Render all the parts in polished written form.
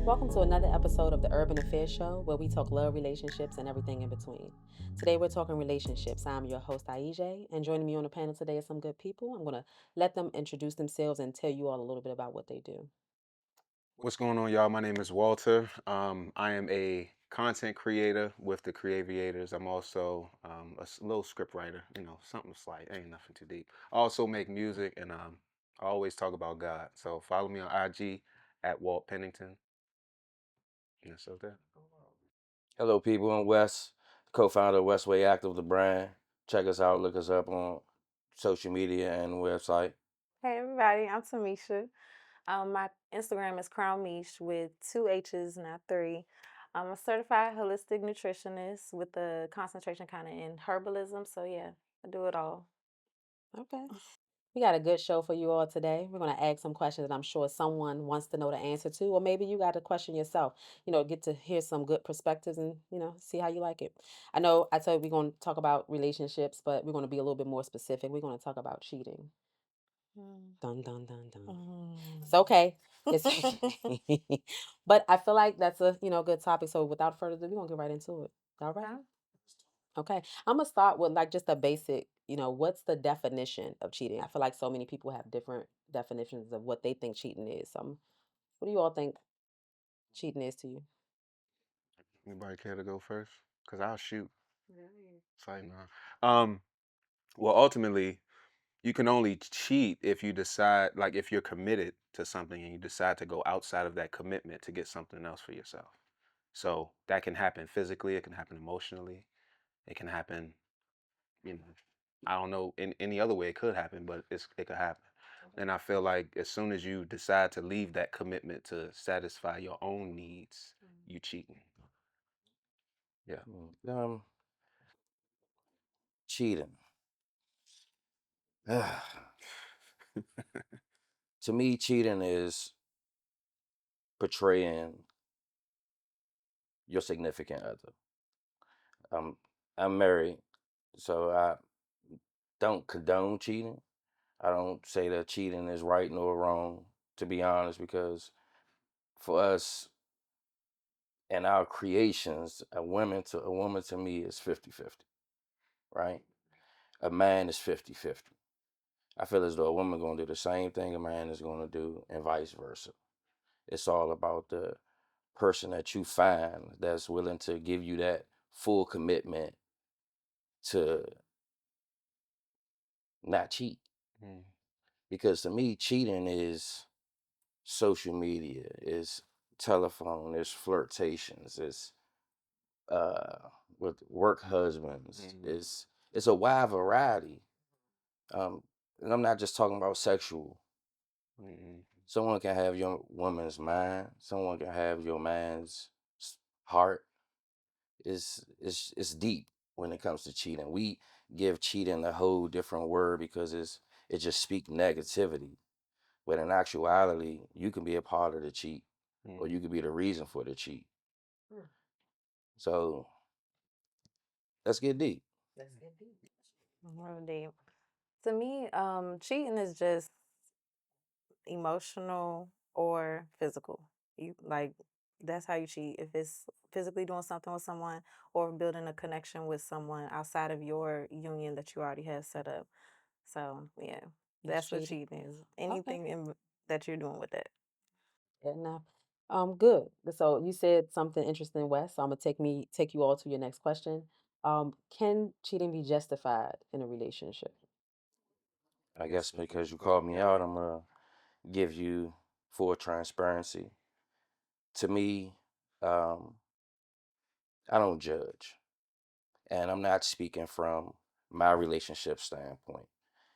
Welcome to another episode of the Urban Affairs Show, where we talk love, relationships, and everything in between. Today, we're talking relationships. I'm your host, Aije, and joining me on the panel today are some good people. I'm going to let them introduce themselves and tell you all a little bit about what they do. What's going on, y'all? My name is Walter. I am a content creator with the Creaviators. I'm also a little script writer, something slight, ain't nothing too deep. I also make music and I always talk about God. So follow me on IG at Walt Pennington. And that's so that. Hello, people. I'm Wes, co-founder of Westway Active, the brand. Check us out. Look us up on social media and website. Hey everybody, I'm Tamisha. My Instagram is Crown Mish with two H's, not three. I'm a certified holistic nutritionist with a concentration kind of in herbalism. So yeah, I do it all. Okay. We got a good show for you all today. We're going to ask some questions that I'm sure someone wants to know the answer to, or maybe you got a question yourself. Get to hear some good perspectives and, see how you like it. I know I told you we're going to talk about relationships, but we're going to be a little bit more specific. We're going to talk about cheating. Mm. Dun, dun, dun, dun. It's Mm. okay. It's but I feel like that's a, good topic. So without further ado, we're going to get right into it. All right. Okay. Okay. I'm gonna start with like just a basic, what's the definition of cheating? I feel like so many people have different definitions of what they think cheating is. What do you all think cheating is to you? Anybody care to go first? Because I'll shoot. Right. It's like, nah. Well, ultimately, you can only cheat if you decide, like, if you're committed to something and you decide to go outside of that commitment to get something else for yourself. So that can happen physically, it can happen emotionally, it can happen, you know, I don't know in any other way it could happen, but it could happen. And I feel like as soon as you decide to leave that commitment to satisfy your own needs, you cheating. Yeah. Cheating. To me, cheating is portraying your significant other. Um, I'm married, so I don't condone cheating. I don't say that cheating is right nor wrong, to be honest, because for us and our creations, a woman to me is 50-50, right? A man is 50-50. I feel as though a woman gonna do the same thing a man is gonna do, and vice versa. It's all about the person that you find that's willing to give you that full commitment to not cheat. Mm. Because to me, cheating is social media, is telephone, is flirtations, is with work husbands, Mm. it's a wide variety. Um, and I'm not just talking about sexual. Mm. Someone can have your woman's mind. Someone can have your man's heart. It's deep when it comes to cheating. We give cheating a whole different word because it just speak negativity. But in actuality, you can be a part of the cheat, or Mm. you could be the reason for the cheat. Hmm. So let's get deep. Let's get deep. Real deep. To me, cheating is just emotional or physical. You like that's how you cheat. If it's physically doing something with someone or building a connection with someone outside of your union that you already have set up. So yeah, It's that's what cheating. cheating is. Okay. That you're doing with it. Good enough. Good. So you said something interesting, Wes. So I'm gonna take you all to your next question. Can cheating be justified in a relationship? I guess because you called me out, I'm gonna give you full transparency. To me, um, I don't judge, and I'm not speaking from my relationship standpoint.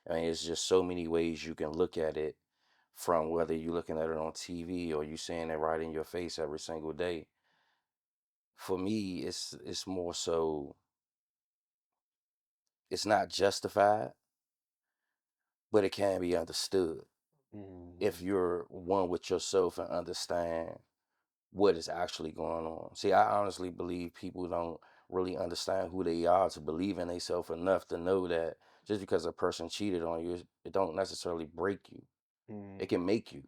I mean, it's just so many ways you can look at it, from whether you're looking at it on TV or you seeing it right in your face every single day. For me, it's more so it's not justified, but it can be understood Mm. if you're one with yourself and understand what is actually going on. See, I honestly believe people don't really understand who they are to believe in themselves enough to know that just because a person cheated on you, it don't necessarily break you. Mm. It can make you.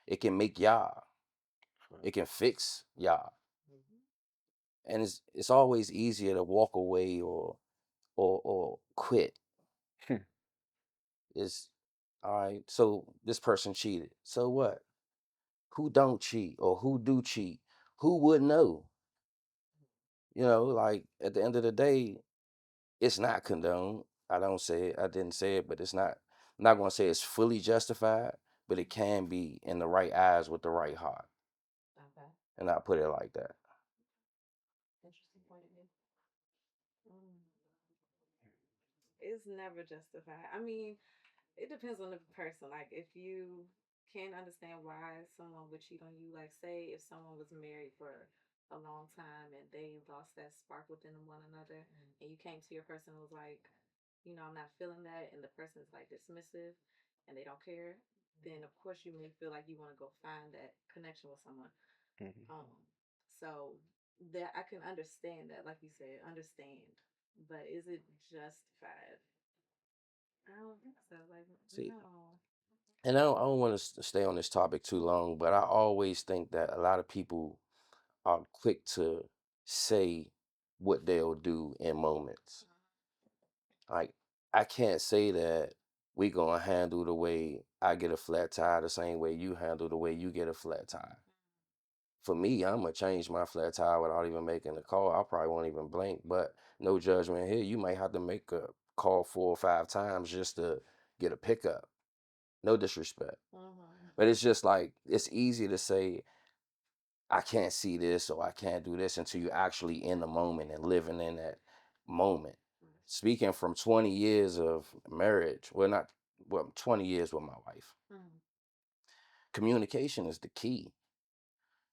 It can make y'all. It can fix y'all. Mhm. And it's always easier to walk away or quit. Hmm. It's all right. So this person cheated. So what? Who don't cheat or who do cheat? Who would know? Like at the end of the day, it's not condoned. I don't say it. I didn't say it, but it's not. I'm not gonna say it's fully justified, but it can be in the right eyes with the right heart, Okay. and I put it like that. Interesting point of view. Mm. It's never justified. I mean, it depends on the person. Like, if you can understand why someone would cheat on you, like, say if someone was married for a long time and they lost that spark within one another, and you came to your person and was like, I'm not feeling that, and the person's like dismissive and they don't care, then of course you may feel like you want to go find that connection with someone. Mhm. So that I can understand that, like you said, understand, but is it justified? I don't think so. Like, See, no. and I don't want to stay on this topic too long, but I always think that a lot of people are quick to say what they'll do in moments. Like, I can't say that we gonna handle the way I get a flat tire the same way you handle the way you get a flat tire. For me, I'm gonna change my flat tire without even making a call. I probably won't even blink, but no judgment here. You might have to make a call 4 or 5 times just to get a pickup. No disrespect. Mm-hmm. But it's just like it's easy to say I can't see this or I can't do this until you're actually in the moment and living in that moment. Speaking from 20 years of marriage, not 20 years with my wife. Mm-hmm. Communication is the key.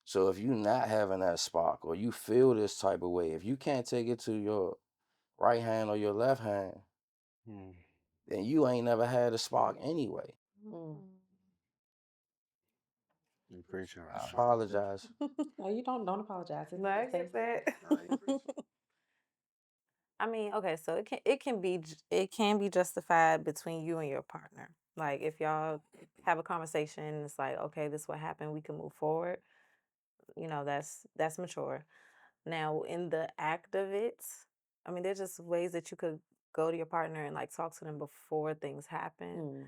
So if you're not having that spark or you feel this type of way, if you can't take it to your right hand or your left hand, Mm. then you ain't never had a spark anyway. Mm. You preaching I right apologize. No, you don't apologize. No, I get that. I mean, okay, so it can be justified between you and your partner. Like, if y'all have a conversation, it's like, okay, this is what happened. We can move forward. That's mature. Now, in the act of it, I mean, there's just ways that you could go to your partner and like talk to them before things happen. Mm.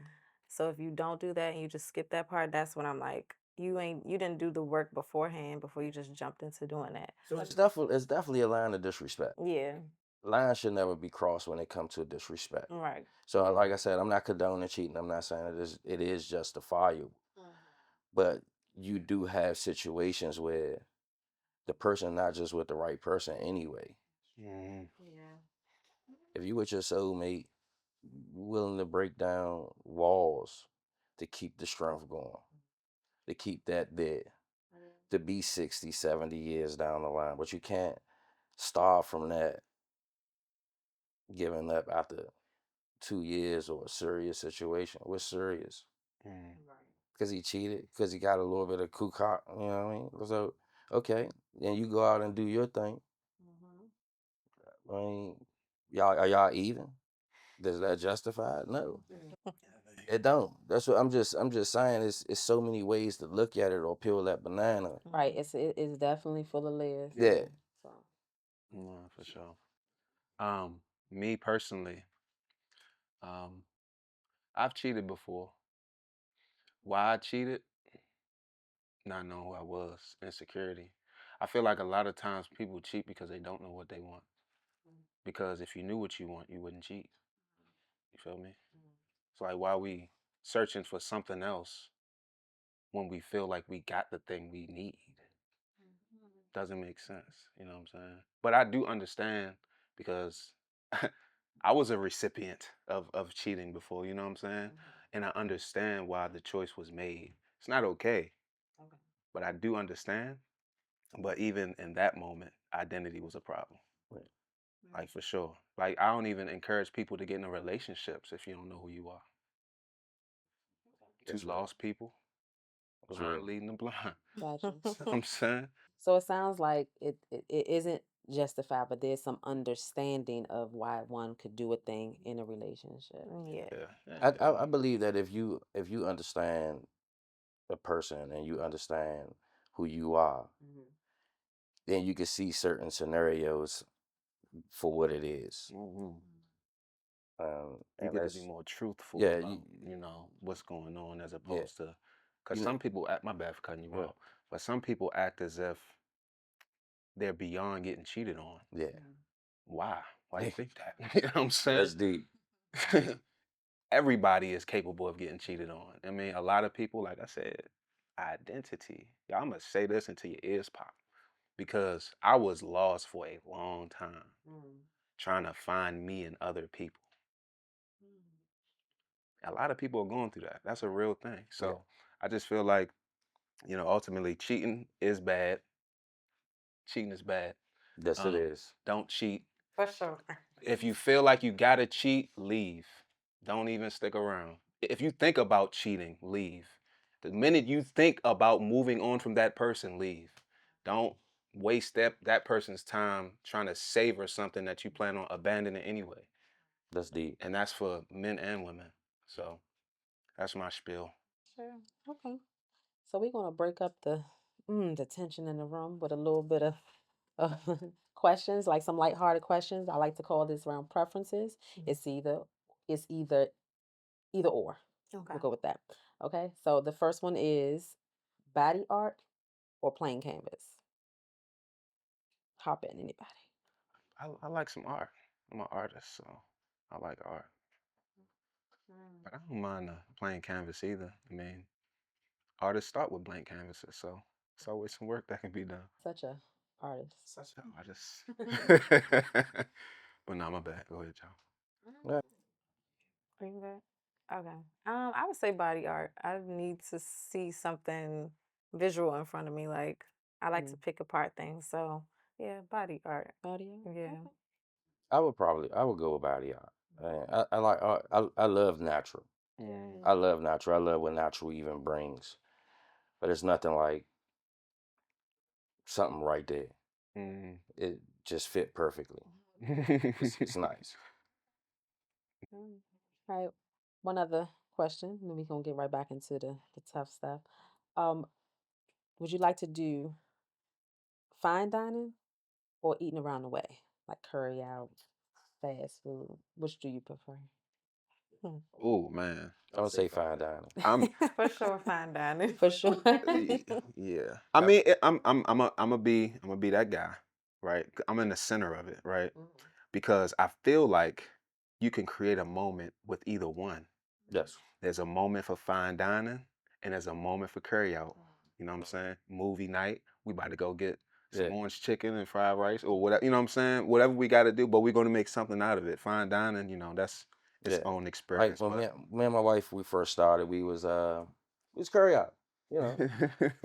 So if you don't do that and you just skip that part, that's when I'm like, you didn't do the work beforehand before you just jumped into doing that. So it's definitely a line of disrespect. Yeah, Lines should never be crossed when it comes to disrespect. right. So like I said, I'm not condoning cheating. I'm not saying it is justifiable. But you do have situations where the person not just with the right person anyway. Mhm. Yeah. If you with your soulmate, willing to break down walls to keep the strength going, to keep that there, to be 60, 70 years down the line. But you can't start from that giving up after 2 years or a serious situation. We're serious. Mm. Because he cheated, because he got a little bit of cock, you know what I mean? So, okay, then you go out and do your thing. I mean, are y'all even? Does that justify it? No, it don't. That's what I'm just saying. It's so many ways to look at it or peel that banana. Right. It's definitely full of layers. Yeah. So No, for sure. Me personally, um, I've cheated before. Why I cheated? Not knowing who I was, insecurity. I feel like a lot of times people cheat because they don't know what they want. Because if you knew what you want, you wouldn't cheat. You feel me? It's like why we searching for something else when we feel like we got the thing we need. Doesn't make sense. You know what I'm saying? But I do understand because I was a recipient of cheating before, you know what I'm saying? And I understand why the choice was made. It's not okay, okay. but I do understand. But even in that moment, identity was a problem. Right. Like for sure. Like I don't even encourage people to get into relationships if you don't know who you are. Two That's real. lost people, That's blind real. leading the blind. Gotcha. You know what I'm saying? So it sounds like it isn't justified, but there's some understanding of why one could do a thing in a relationship. Yeah. Yeah. I believe that if you understand a person and you understand who you are, Mhm. then you can see certain scenarios for what it is. Mhm. You And get to be that's more truthful yeah, about, what's going on as yeah, opposed to, because you know, some people act, my bad for cutting you yeah, off, but some people act as if they're beyond getting cheated on. yeah. Mhm. Why? Why you think that? You know what I'm saying? That's deep. Everybody is capable of getting cheated on. I mean, a lot of people, like I said, identity. Y'all, I'm gonna say this until your ears pop because I was lost for a long time Mm. trying to find me in other people. Mm. A lot of people are going through that. That's a real thing. Yeah, So I just feel like, ultimately cheating is bad. Cheating is bad. yes, it is. Don't cheat. For sure. If you feel like you gotta cheat, leave. Don't even stick around. If you think about cheating, leave. The minute you think about moving on from that person, leave. Don't waste that person's time trying to savor something that you plan on abandoning anyway. That's deep. And that's for men and women. So that's my spiel. Sure. Okay. So we're gonna break up the tension in the room with a little bit of questions, like some lighthearted questions. I like to call this round preferences. Mhm. It's either either or. Okay. We'll go with that. Okay. So the first one is body art or plain canvas. Hop in, anybody. I like some art. I'm an artist, so I like art. Mm. But I don't mind a plain canvas either. I mean, artists start with blank canvases, so it's always some work that can be done. Such a artist. Such an artist. But nah, my bad. Go ahead, y'all. Yeah, Green back. Okay. I would say body art. I need to see something visual in front of me. Like I like to Mm. pick apart things. So yeah, body art. Body art. Yeah. Okay. I would go with body art. I like art. I love natural. Mm, I love natural. I love what natural even brings. But it's nothing like something right there. mm. It just fit perfectly. It's nice. Mm. All right. One other question, and then we're gonna get right back into the tough stuff. Um, would you like to do fine dining or eating around the way, like curry out, fast food? Which do you prefer? Hmm. Oh man, I would say fine dining. I'm For sure, fine dining. For sure. yeah. I mean, I'm gonna be that guy, right? I'm in the center of it, right? Mhm. Because I feel like you can create a moment with either one. Yes. There's a moment for fine dining and there's a moment for carry out. You know what I'm saying? Movie night, we about to go get some Yeah. orange chicken and fried rice or whatever, you know what I'm saying? Whatever we got to do, but we're going to make something out of it. Fine dining, that's its Yeah. own Like experience, when but me and my wife we first started, we was curry out. You know,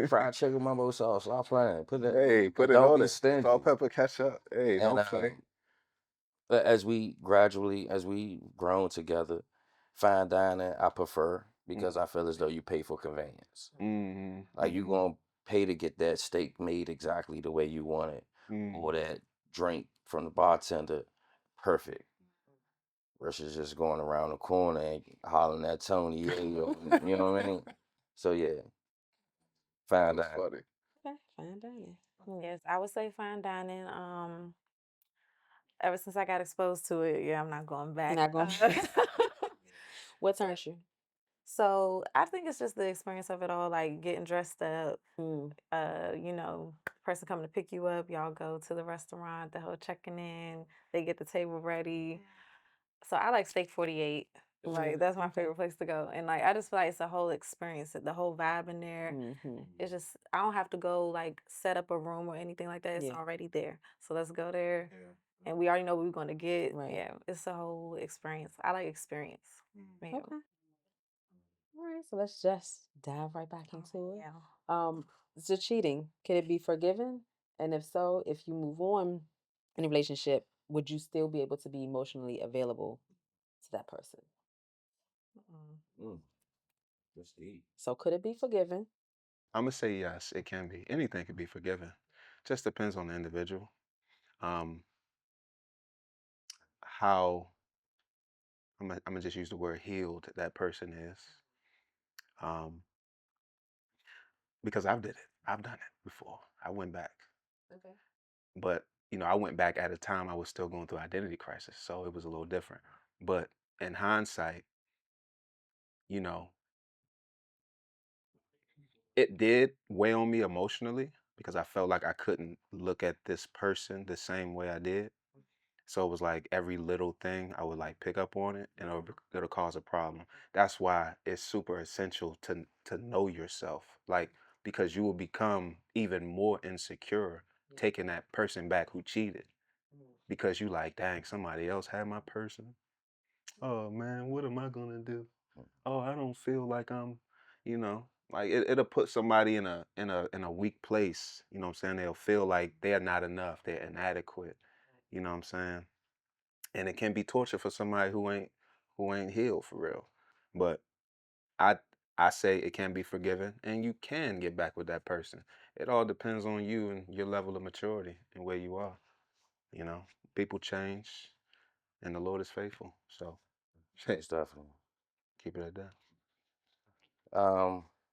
fried chicken, mumbo sauce, stop playing. Put that, hey, but put it don't on be it. Salt, stingy. pepper, ketchup. Hey, And don't play. as we gradually, as we grown together, fine dining I prefer because I feel as though you pay for convenience. Mm-hmm. Like you Mm-hmm. gonna pay to get that steak made exactly the way you want it, or that drink from the bartender perfect, versus just going around the corner and hollering at Tony, yeah, you know what I mean? So yeah, fine That's dining. funny. Okay, fine dining. Yes, I would say fine dining. Ever since I got exposed to it, yeah, I'm not going back. Not going. What turns you? So I think it's just the experience of it all, like getting dressed up, Mm. person coming to pick you up, y'all go to the restaurant, the whole checking in, they get the table ready. So I like Steak 48. Like Mm. that's my Okay. favorite place to go. And like I just feel like it's a whole experience, the whole vibe in there. Mm-hmm. It's just I don't have to go like set up a room or anything like that. It's Yeah. already there. So let's go there. And we already know what we're gonna get. Right. Yeah, it's a whole experience. I like experience. Yeah. Okay. All right. So let's just dive right back into it. Yeah. So cheating, can it be forgiven? And if so, if you move on in a relationship, would you still be able to be emotionally available to that person? Mm, that's deep. So could it be forgiven? I'm gonna say yes, it can be. Anything can be forgiven. Just depends on the individual. Um, how I'm gonna just use the word healed that person is. Um, because I've did it. I've done it before. I went back, Okay. but I went back at a time I was still going through identity crisis, so it was a little different. But in hindsight, you know, it did weigh on me emotionally because I felt like I couldn't look at this person the same way I did. So it was like every little thing I would like pick up on it and it'll cause a problem. That's why it's super essential to know yourself. Like because you will become even more insecure Yeah. taking that person back who cheated Mm. because you like, dang, somebody else had my person. Oh man, what am I gonna do? Oh, I don't feel like like it'll put somebody in a weak place. You know what I'm saying? They'll feel like they're not enough, they're inadequate. You know what I'm saying? And it can be torture for somebody who ain't healed for real. But I I say it can be forgiven and you can get back with that person. It all depends on you and your level of maturity and where you are. You know, people change and the Lord is faithful. So Most definitely. keep it at that.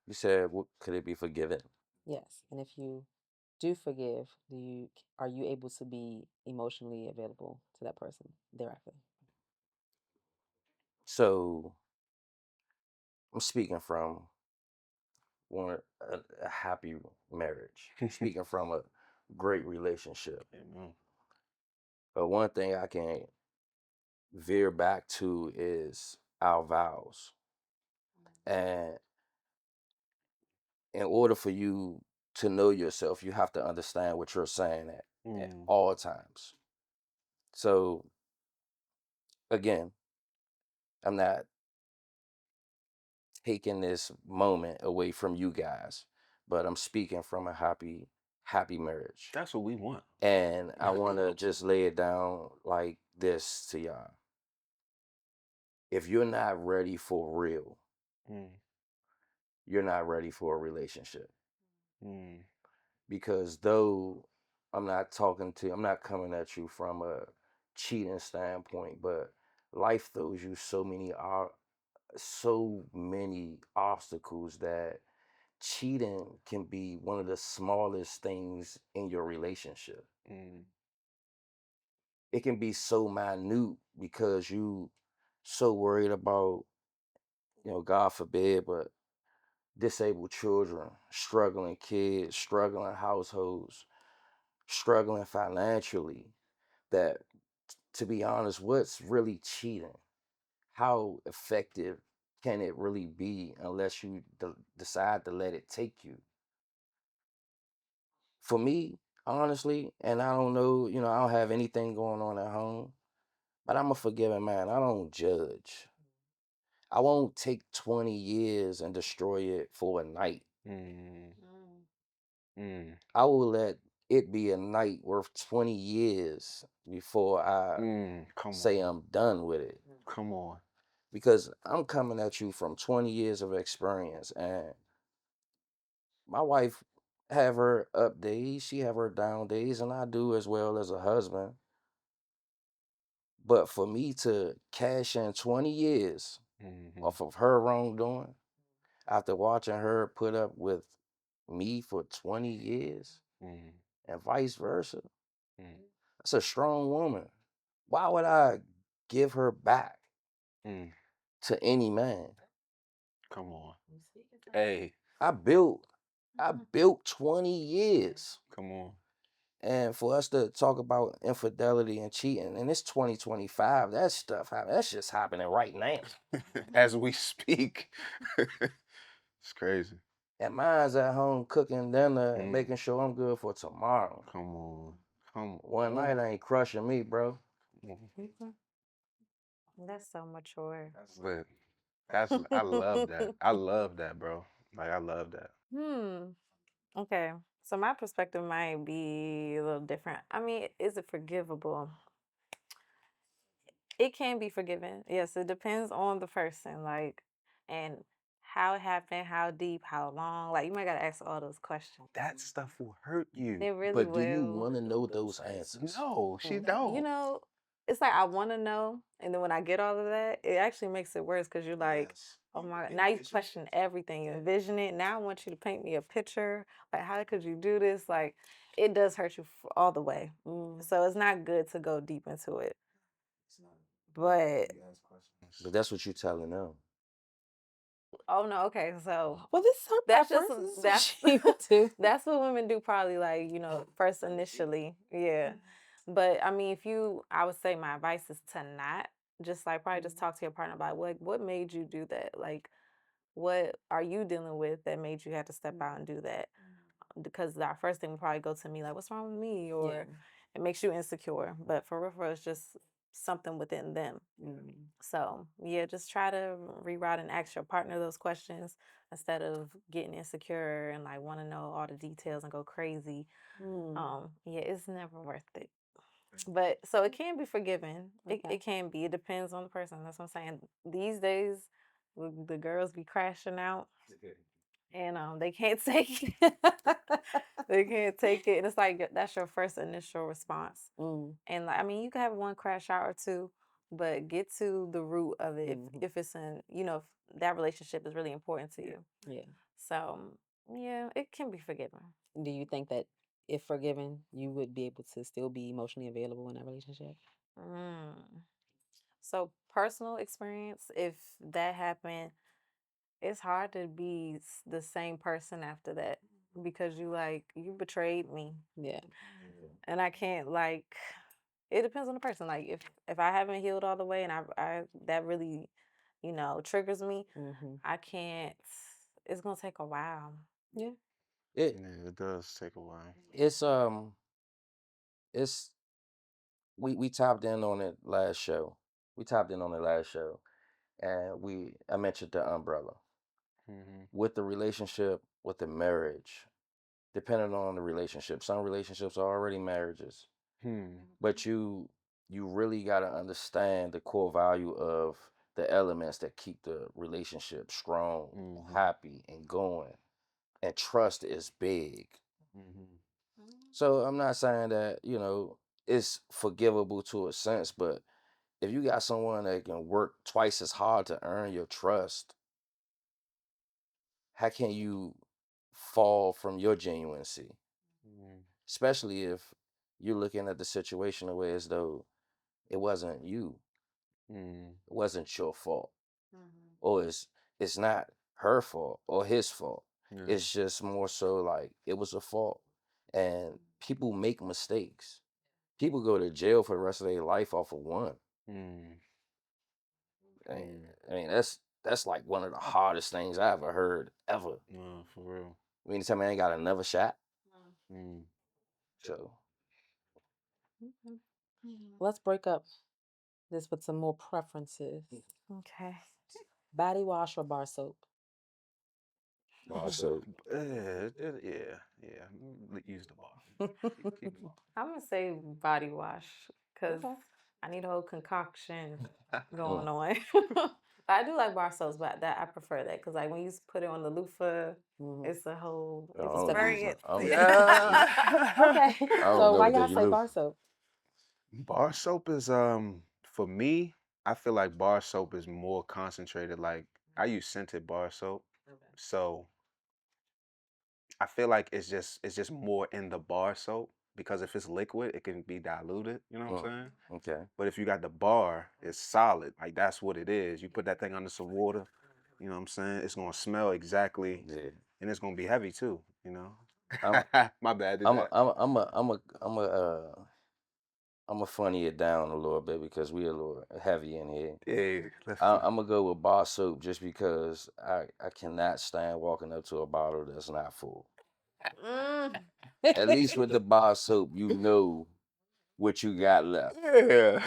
You said, could it be forgiven? Yes. And if you do forgive, are you able to be emotionally available to that person thereafter? So I'm speaking from a happy marriage, speaking from a great relationship. Amen. But one thing I can veer back to is our vows. And in order for you to know yourself, you have to understand what you're saying at Mm, all times. So again, I'm not taking this moment away from you guys, but I'm speaking from a happy marriage. that's what we want. And I want to just lay it down like this to y'all. If you're not ready for real, Mm, you're not ready for a relationship. mm, Because I'm not coming at you from a cheating standpoint, but life throws you so many obstacles that cheating can be one of the smallest things in your relationship. mm, It can be so minute because you so worried about, God forbid, but disabled children, struggling kids, struggling households, struggling financially, that to be honest, what's really cheating? How effective can it really be unless you decide to let it take you? For me, honestly, and I don't know, I don't have anything going on at home, but I'm a forgiving man. I don't judge. I won't take 20 years and destroy it for a night. mm, Mm. mm, I will let it be a night worth 20 years before I come say on. I'm done with it. Come on. Because I'm coming at you from 20 years of experience, and my wife have her up days, she have her down days, and I do as well as a husband. But for me to cash in 20 years Mm-hmm. off of her wrongdoing after watching her put up with me for 20 years Mm, and vice versa, mm, that's a strong woman. Why would I give her back mm. to any man? Come on. You speaking to Hey, I built I built 20 years. come on. And for us to talk about infidelity and cheating, and it's 2025, that stuff that's just happening right now. As we speak. It's crazy. And mine's at home cooking dinner and Mm, making sure I'm good for tomorrow. come on. Come One on. night ain't crushing me, bro. Come on. Okay. That's so mature. That's lit. I love that. I love that, bro. Like I love that. Hmm. Okay. So my perspective might be a little different. I mean, is it forgivable? It can be forgiven. Yes, it depends on the person, like, and how it happened, how deep, how long. Like, you might gotta ask all those questions. That stuff will hurt you. They really But do you will. want to know those answers? No, she You don't. know, it's like I want to know, and then when I get all of that, it actually makes it worse because you're like, Yes. oh my God, You now you envision it. question everything, you envision it. Now I want you to paint me a picture. Like, how could you do this? Like, it does hurt you all the way. Mm. So it's not good to go deep into it. It's not. But You ask questions. But that's what you telling them. oh no, okay, so Well, this is her that's just preference. This is what that's she would do. that's what women do probably like, first initially. Yeah. But I mean, I would say my advice is to not just like probably just talk to your partner about what made you do that? Like what are you dealing with that made you have to step out and do that? Because our first thing would probably go to me like, what's wrong with me? Yeah. Or it makes you insecure. But for real, it's just something within them. Mm. So yeah, just try to reroute and ask your partner those questions instead of getting insecure and like want to know all the details and go crazy. Mm. Yeah, it's never worth it. But so it can be forgiven. It Okay. it can be. It depends on the person. That's what I'm saying. These days, the girls be crashing out and they can't take it. They can't take it. And it's like that's your first initial response. Mm. And like, I mean, you can have one crash out or two, but get to the root of it Mhm. if it's if that relationship is really important to you. Yeah. So yeah, it can be forgiven. Do you think that if forgiven, you would be able to still be emotionally available in that relationship? Mm. So personal experience, if that happened, it's hard to be the same person after that because you betrayed me Yeah. and I can't like it depends on the person. Like if I haven't healed all the way and I that really, triggers me, Mm-hmm. I can't it's gonna take a while. Yeah. It Yeah, it does take a while. it's it's we tapped in on it last show. We tapped in on it last show, and I mentioned the umbrella Mm-hmm. with the relationship, with the marriage. Depending on the relationship, some relationships are already marriages, but you really got to understand the core value of the elements that keep the relationship strong, Mhm. happy, and going. And trust is big. Mm-hmm. So I'm not saying that, it's forgivable to a sense, but if you got someone that can work twice as hard to earn your trust, how can you fall from your genuineness? Mm-hmm. Especially if you're looking at the situation the way as though it wasn't you, Mm-hmm. it wasn't your fault, or it's not her fault or his fault. Yeah. It's just more so like it was a fault, and people make mistakes. People go to jail for the rest of their life off of one. Mm-hmm. I mean, that's like one of the hardest things I ever heard ever. No, for real. You mean to tell me I ain't got another shot? Mm. So Okay. Let's break up this with some more preferences. Okay. Body wash or bar soap? also, Yeah. Use the bar. Keep the bar. I'm gonna say body wash because Okay. I need a whole concoction mm, going on. I do like bar soaps, but that I prefer that because like when you put it on the loofah, Mhm. it's a whole I It's a don't step. use experience. I don't, Okay. I don't So know why what they y'all say use. bar soap? Bar soap is for me, I feel like bar soap is more concentrated. Like I use scented bar soap. So I feel like it's just more in the bar soap because if it's liquid, it can be diluted, you know what I'm saying? Okay. But if you got the bar, it's solid. Like that's what it is. You put that thing under some water, you know what I'm saying? It's gonna smell exactly Yeah. and it's gonna be heavy too, you know? I'm My bad, did I'm a, that? I'm a funny it down a little bit because we a little heavy in here. Yeah, let's I'm gonna go with bar soap just because I cannot stand walking up to a bottle that's not full. Mm. At least with the bar soap, you know what you got left. Yeah.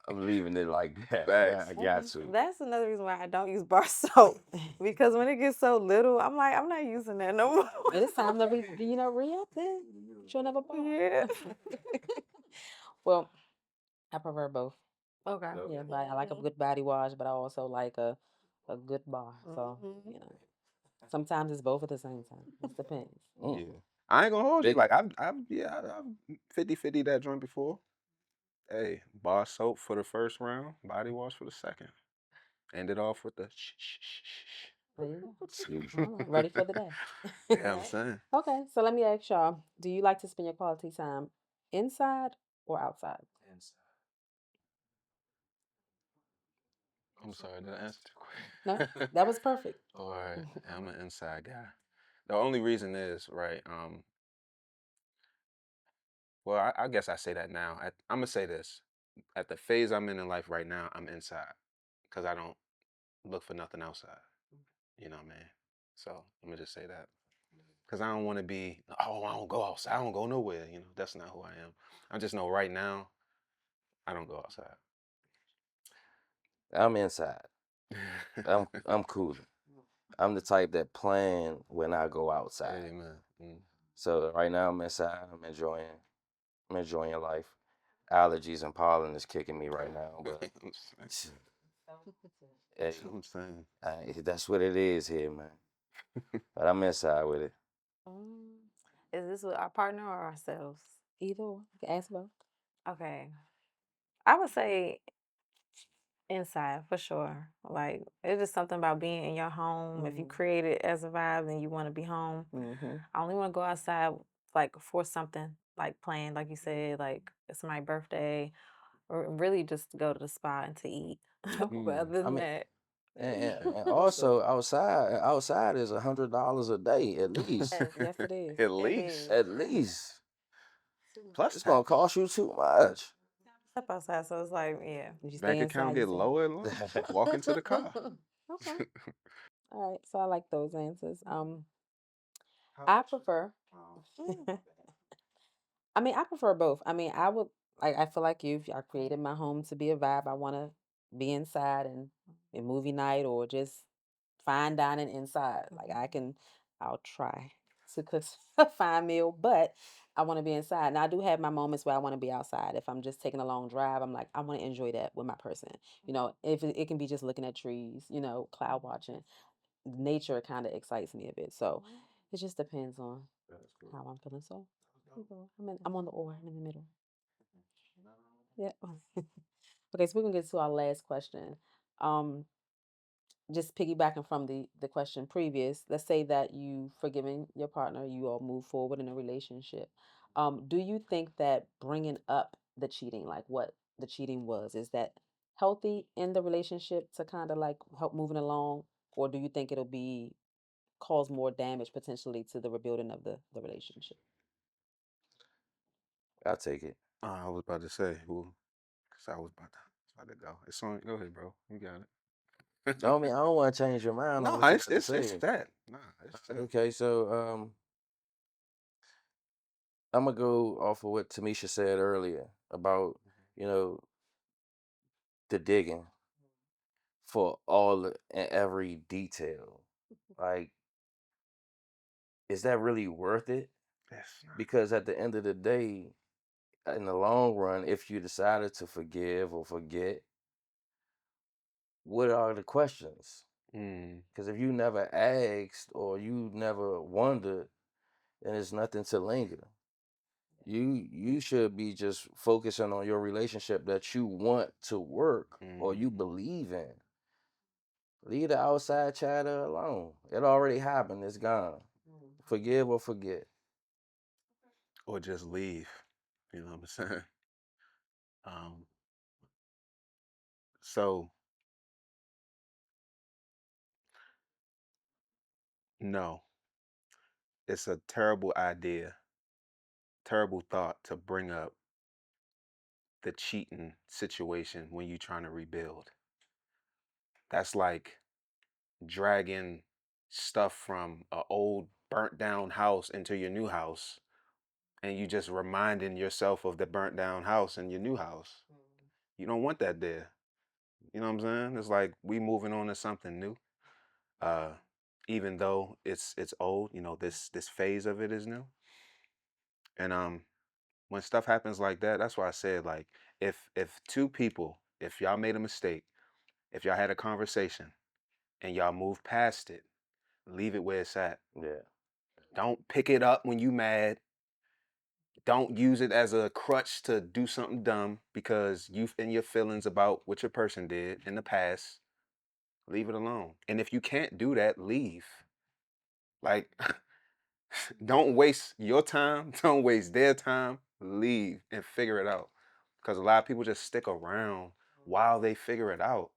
I'm leaving it like that. Facts. I got to. That's another reason why I don't use bar soap because when it gets so little, I'm like, I'm not using that no more. It's time to re-up then. She'll never bar. Yeah. Well, I prefer both. Okay. Yeah, but I like a good body wash, but I also like a good bar. So, Mhm. sometimes it's both at the same time. It depends. Mm. Yeah. I ain't gonna hold you. Big Like I've 50-50 that joint before. Hey, bar soap for the first round, body wash for the second. End it off with the shh, shh, shh, shh, There you shh. You- go. All right, ready for the day. Yeah, I'm saying. Okay, so let me ask y'all, do you like to spend your quality time inside or outside? I'm sorry, did I answer too No, quick? that was perfect. All right, I'm an inside guy. The only reason is, right, well, I guess I say that now. I'm gonna say this. At the phase I'm in life right now, I'm inside because I don't look for nothing outside. You know what I mean? So let me just say that. Because I don't want to be, oh, I don't go outside. I don't go nowhere. You know, that's not who I am. I just know right now, I don't go outside. I'm inside. I'm cool. I'm the type that plan when I go outside. Amen. So right now I'm inside. I'm enjoying life. Allergies and pollen is kicking me right now, but hey, I'm saying. that's what it is here, man. But I'm inside with it. Um, Is this with our partner or ourselves? either or. You can ask both. Okay. I would say inside for sure. Like it's just something about being in your home. If you create it as a vibe, then you want to be home. Mm-hmm. I only want to go outside like for something like planned, like you said, like it's my birthday, or really just to go to the spa and to eat. But other I than mean, that, and also outside is $100 a day at least. Yes, it is. At it least. is. At least Plus it's gonna tax. cost you too much. Step outside, so it's like, yeah. If you stay Bank account inside, you get stay. lower and lower. Walk into the car. Okay. All right. So I like those answers. How I about you? prefer. Oh. I mean, I prefer both. I mean, I would like. I feel like you. If I created my home to be a vibe, I want to be inside and a movie night or just fine dining inside. Like I can, I'll try to cook a fine meal, but I want to be inside. Now I do have my moments where I want to be outside. If I'm just taking a long drive, I'm like, I want to enjoy that with my person. You know, if it can be just looking at trees, you know, cloud watching. Nature kind of excites me a bit. So it just depends on how I'm feeling. So I'm on the or. I'm in the middle. Yeah. Okay, so we're gonna get to our last question. Um, just piggybacking from the question previous, let's say that you've forgiven your partner, you all move forward in a relationship. Do you think that bringing up the cheating, like what the cheating was, is that healthy in the relationship to kind of like help moving along, or do you think it'll be cause more damage potentially to the rebuilding of the relationship? I take it. I was about to say, well, because I was about to go. It's on. Go ahead, bro. You got it. I mean, I don't want to change your mind on No, what you it's about to it's say. it's that. Nah, it's that. Okay, so I'm gonna go off of what Tamisha said earlier about you know the digging for and every detail. Like, is that really worth it? Yes. Because at the end of the day, in the long run, if you decided to forgive or forget, what are the questions? Mm, Because if you never asked or you never wondered, then there's nothing to linger. You should be just focusing on your relationship that you want to work or you mm. believe in. Leave the outside chatter alone. It already happened. It's gone. Forgive or forget. Or just leave. You know what I'm saying? Um. So no, it's a terrible idea, terrible thought to bring up the cheating situation when you're trying to rebuild. That's like dragging stuff from a old burnt down house into your new house and you just reminding yourself of the burnt down house in your new house. You don't want that there. You know what I'm saying? It's like we moving on to something new. Uh even though it's old, you know, this phase of it is new. And when stuff happens like that, that's why I said like if two people, if y'all made a mistake, if y'all had a conversation and y'all move past it, leave it where it's at. Yeah. Don't pick it up when you mad. Don't use it as a crutch to do something dumb because you in your feelings about what your person did in the past. Leave it alone. And if you can't do that, leave. Like, don't waste your time. Don't waste their time. Leave and figure it out. Because a lot of people just stick around while they figure it out.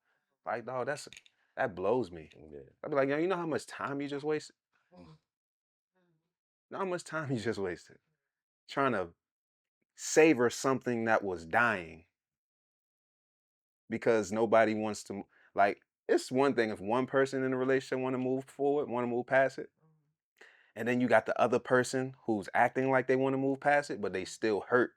Like, dog, that blows me. Yeah. I'd be like, yo, you know how much time you just wasted? Know how much time you just wasted trying to savor something that was dying because nobody wants to like. It's one thing if one person in a relationship want to move forward, want to move past it, and then you got the other person who's acting like they want to move past it, but they still hurt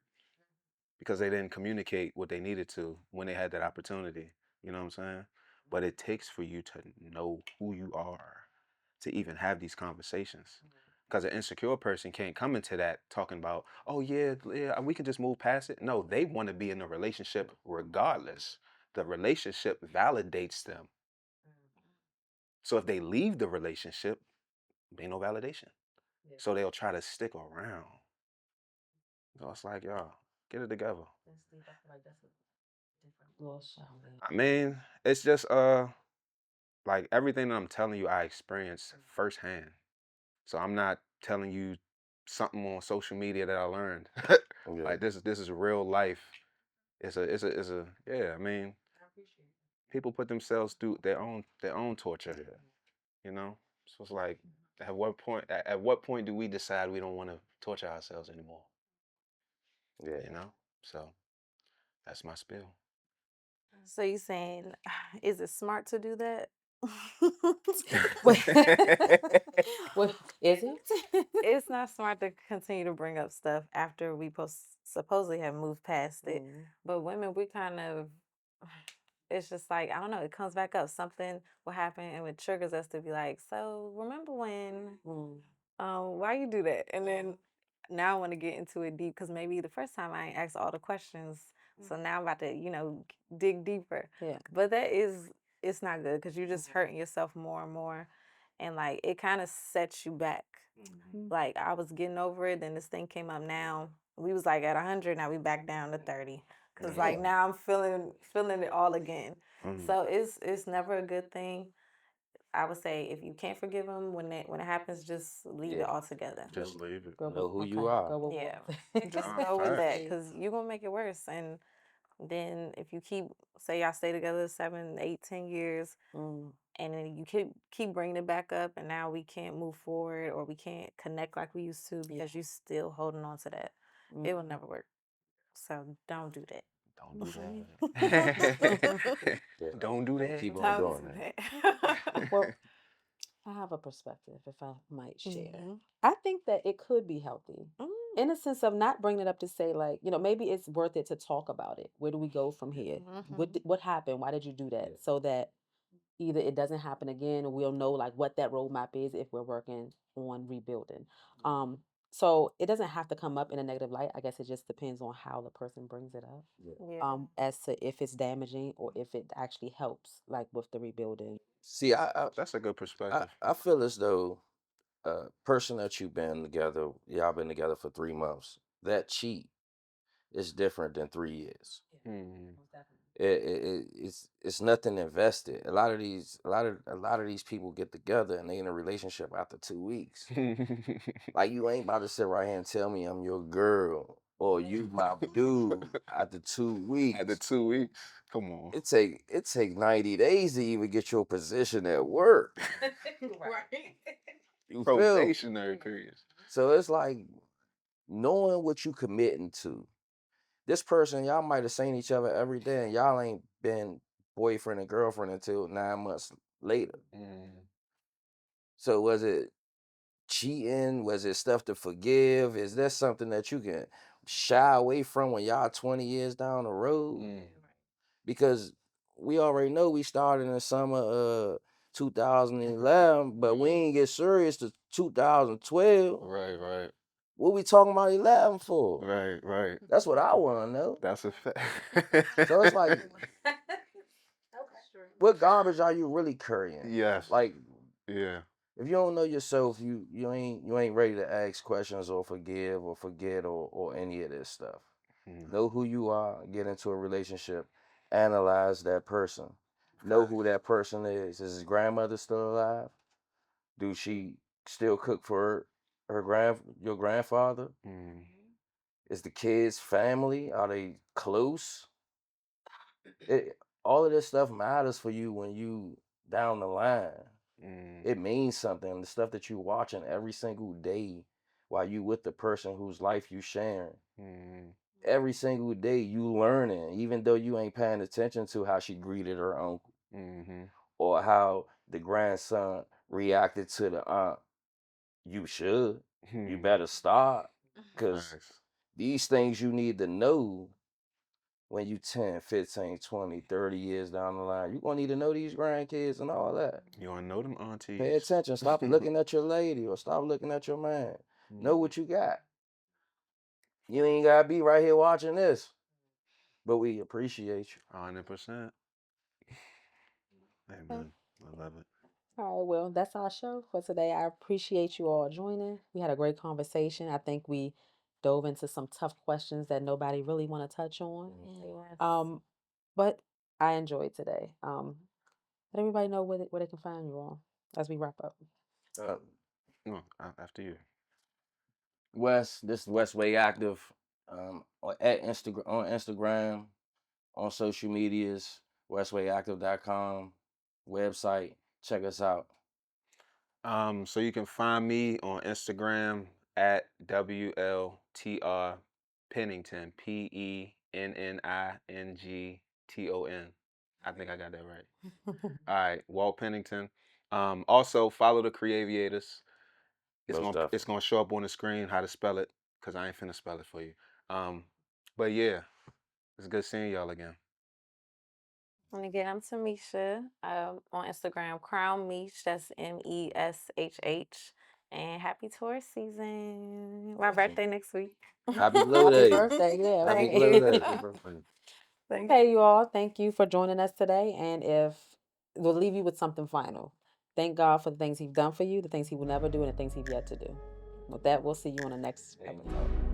because they didn't communicate what they needed to when they had that opportunity. You know what I'm saying? But it takes for you to know who you are to even have these conversations. Because an insecure person can't come into that talking about, oh yeah, yeah, we can just move past it. No, they want to be in a relationship regardless. The relationship validates them. So if they leave the relationship, ain't no validation. So they'll try to stick around. So it's like, y'all, get it together. I mean, it's just like everything that I'm telling you, I experienced firsthand. So I'm not telling you something on social media that I learned. Yeah. Like this is real life. It's a yeah. I mean, people put themselves through their own torture. Yeah. You know, so it's like at what point do we decide we don't want to torture ourselves anymore? Yeah. You know, so that's my spiel. So you saying, is it smart to do that? Wait. What is it? It's not smart to continue to bring up stuff after we supposedly have moved past it. Mm, But women, we kind of, it's just like, I don't know, it comes back up. Something will happen and it triggers us to be like, so remember when, mm, why you do that? And then now I want to get into it deep because maybe the first time I ain't asked all the questions. So now I'm about to, dig deeper. yeah. But it's not good because you're just hurting yourself more and more. And like, it kind of sets you back. Like, I was getting over it, then this thing came up now. We was like at 100, now we back down to 30. Cause like Yeah. now I'm feeling it all again. Mm. So it's never a good thing. I would say if you can't forgive them when it happens, just leave Yeah. it altogether. Just leave it. Go Know with, who you okay, are. go with Yeah. what? Just Nah, go with that facts. because you're gonna make it worse. And then if you keep, say y'all stay together 7, 8, 10 years, Mm, and then you keep bringing it back up, and now we can't move forward or we can't connect like we used to yeah. because you still holding on to that. It will never work. So don't do that. Don't do that. Yeah. Don't do that. Keep on Don't doing do that. that. Well, I have a perspective, if I might share. Mhm. I think that it could be healthy Mm. in a sense of not bringing it up to say, like, maybe it's worth it to talk about it. Where do we go from here? Mhm. What happened? Why did you do that? Yeah. So that either it doesn't happen again or we'll know like what that roadmap is if we're working on rebuilding. Um, so it doesn't have to come up in a negative light. I guess it just depends on how the person brings it up. Yeah. Yeah. As to if it's damaging or if it actually helps, like with the rebuilding. See, I That's a good I perspective. I feel as though a person that you've been together, y'all been together for 3 months, that cheat is different than 3 years. Mm. It's nothing invested. A lot of these people get together and they in a relationship after 2 weeks. Like you ain't about to sit right here and tell me I'm your girl or you my dude after 2 weeks. At the 2 weeks, come on. It take 90 days to even get your position at work. Right. You feel? Probationary periods. So it's like knowing what you committing to. This person, y'all might have seen each other every day and y'all ain't been boyfriend and girlfriend until 9 months later. Mm. So was it cheating? Was it stuff to forgive? Is that something that you can shy away from when y'all 20 years down the road? Mm. Because we already know we started in the summer of 2011, but we ain't get serious to 2012. Right. What we talking about 11 for? Right. That's what I want to know. That's a fact. So it's like, what garbage are you really carrying? yes. Like, Yeah. If you don't know yourself, you ain't ready to ask questions or forgive or forget or any of this stuff. Mm, Know who you are, get into a relationship, analyze that person. Know who that person is. Is his grandmother still alive? Do she still cook for your grandfather? mm, Is the kids family? Are they close? All of this stuff matters for you when you down the line. mm, It means something. The stuff that you watching every single day while you with the person whose life you sharing. mm, Every single day you learning, even though you ain't paying attention to how she greeted her uncle mhm, or how the grandson reacted to the aunt. You should. You hmm, better start. Because facts. these things you need to know when you 10, 15, 20, 30 years down the line. You're going to need to know these grandkids and all that. You wanna know them Pay aunties? attention. Stop looking at your lady or stop looking at your man. Know Mm, what you got. You ain't got to be right here watching this, but we appreciate you. 100%. Okay. Amen. I love it. All right, well, that's our show for today. I appreciate you all joining. We had a great conversation. I think we dove into some tough questions that nobody really want to touch on. Yes. But I enjoyed today. Let everybody know where they can find you all as we wrap up. Uh, No, after you. Wes, this is Westway Active at Instagram, on social medias, westwayactive.com, website. Check us out. So you can find me on Instagram at WLTR Pennington, PENNINGTON. I think I got that right. All right, Walt Pennington. Also follow the Creaviators. Most definitely. It's gonna show up on the screen how to spell it, cause I ain't finna spell it for you. But yeah, it's good seeing y'all again. And again, I'm Tamisha. On Instagram, Crown Mesh. That's MESHH. And happy tour season. My Awesome. birthday next week. Happy glow Happy day. birthday. Yeah, Happy Thank right. glow you. day. Happy birthday. Thank Okay, you all, thank you for joining us today. And if we'll leave you with something final. Thank God for the things He's done for you, the things He will never do, and the things He's yet to do. With that, we'll see you on the next Amen. episode.